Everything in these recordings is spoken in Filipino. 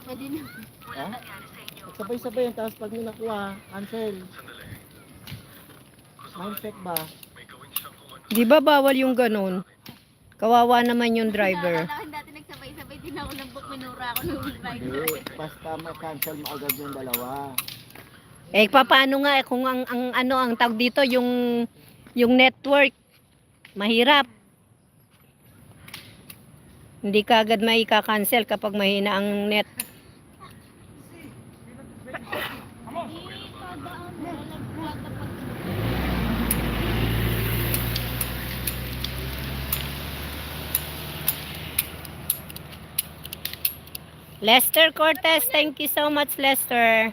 Pwede na. Ha? Sabay-sabay yan, tapos pag may nakuha, cancel. Mindset ba? Di ba bawal yung ganun? Kawawa naman yung driver. Nakakalakin dati nagsabay-sabay din ako ng book. Minura ako ng driver. Hindi, basta ma-cancel mo agad yung dalawa. Eh paano nga kung ang tawag dito yung network mahirap. Hindi ka agad may ka-cancel kapag mahina ang net. Lester Cortez, thank you so much, Lester.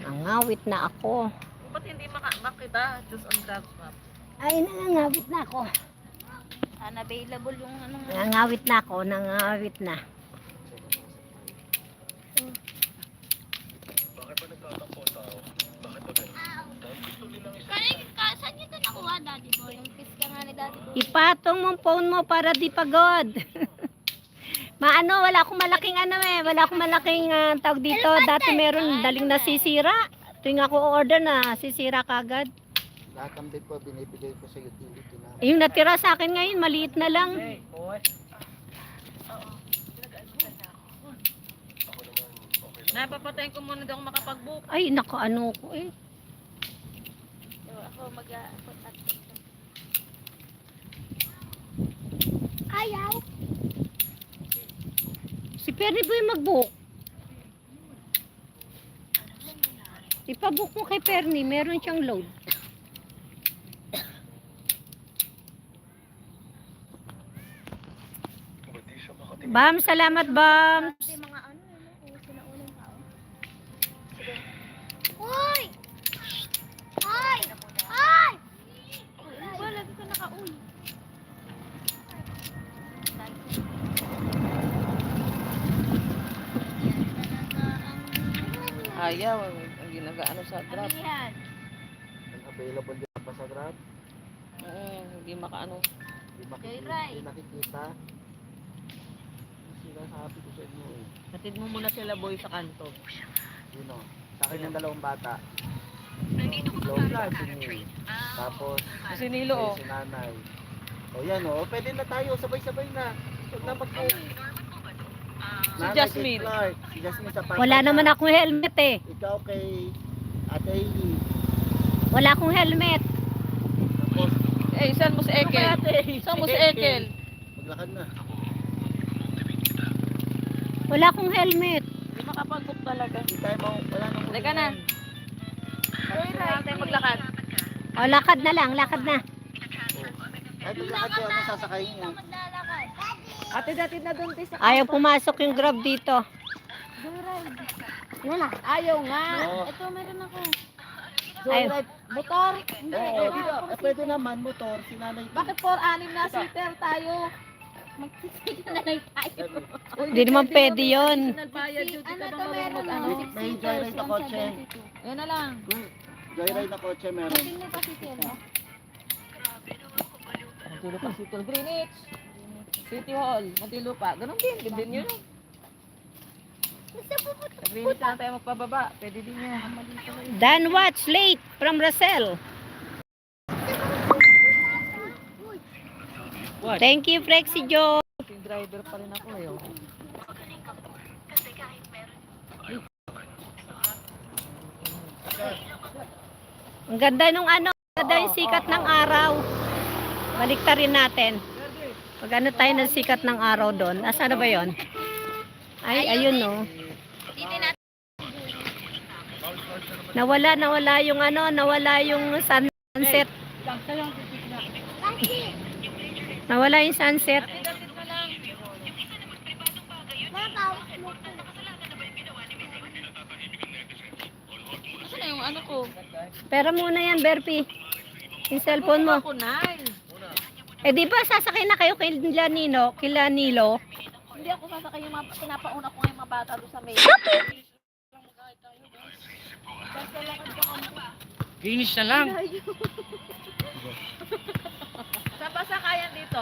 Nangawit na ako. Ba't hindi makita? Just on Grab Map. Ay, nangangawit na ako. Unavailable yung ano nga. Nangangawit na ako, nangangawit na. Saan nyo ito nakuha, Daddy Boy? Yung kiss ka nga ni Daddy Boy. Ipatong mo phone mo para di pagod. Wala akong malaking wala akong malaking tawag dito. Dati meron daling nasisira. Tuwing ako order na sisira kagad. Lahat ng bill ko, binibigay ko sa utility na. Yung natira sa akin ngayon, maliit na lang. Napapatayin ko muna daw ako makapag-book. Ay, nakaano ko eh. Ako ayaw. Si Perry Boy mag-book. Ipabook mo kay Perny, meron siyang load. Bam, salamat Bam. Mga ano, sinaunang tao. Hoy! Hoy! Hoy! Wala, lagi ka naka-uy. Ayaw, ang ginagaano sa Grab. Ano yan? Available din pa sa Grab. Hindi makaano. Joyride. Hindi nakikita. Sinasabi ko sa inyo eh. Hatid mo muna sila boy sa kanto. Yun o. Sa akin yung dalawang bata. Long drive si Nilo. Tapos, Si Nilo oh. si nanay. O yan o. Pwede na tayo. Sabay-sabay na. Huwag na mag Si Jasmine. Si Jasmine sa Wala naman akong helmet eh. Ikaw kay Ate Hailey. Wala akong helmet. Tapos, Saan mo si Ekel? Saan mo si Ekel? maglakad na. Wala akong helmet. Hindi makapag-book talaga. Hindi tayo wala nang Teka na. Kailangan tayo maglakad. O, lakad na lang, lakad na. Kahit maglakad kayo, ano sasakayin niya? Maglalakad. Ate, dati na doon tayo sa Ayaw pumasok yung Grab dito. Wala. Ayaw nga. Oo. Ito, meron ako. Ayaw. Motor. Oo, pwede naman, motor, si nanay. Bakit 4-6 na seater tayo? Magsisigil na lang tayo. Hindi naman pwede yun. Bayad yun. Ano to meron Ano? no? May joyride na kotse. Yan na lang. Joyride na kotse meron. Tingnan pa si Telo. Muntinlupa City Hall. Greenwich. City Hall. Muntinlupa. Ganun din. Ganun din yun. Sa Greenwich lang tayo magpababa. Pwede din yan. Dan Watch late from Russell. What? Thank you, Flexi Joe. Yung driver pa rin ako eh. Oh. Ang ganda nung ang ganda yung sikat ng araw. Baliktarin natin. Pag ano tayo ng sikat ng araw doon. Nasaan na ba yon? Ay, ayun no. Nawala yung nawala yung sunset. Nawala yung sunset. Kasi na yung ano ko. Pera muna yan, Berpi. Yung cellphone mo. Ako 9. Eh di ba sasakay na kayo kila Nilo? Hindi ako sasakay yung mga pinapauna ko ngayong mga bata doon sa may. Finish na lang. Saan ba sakayan dito?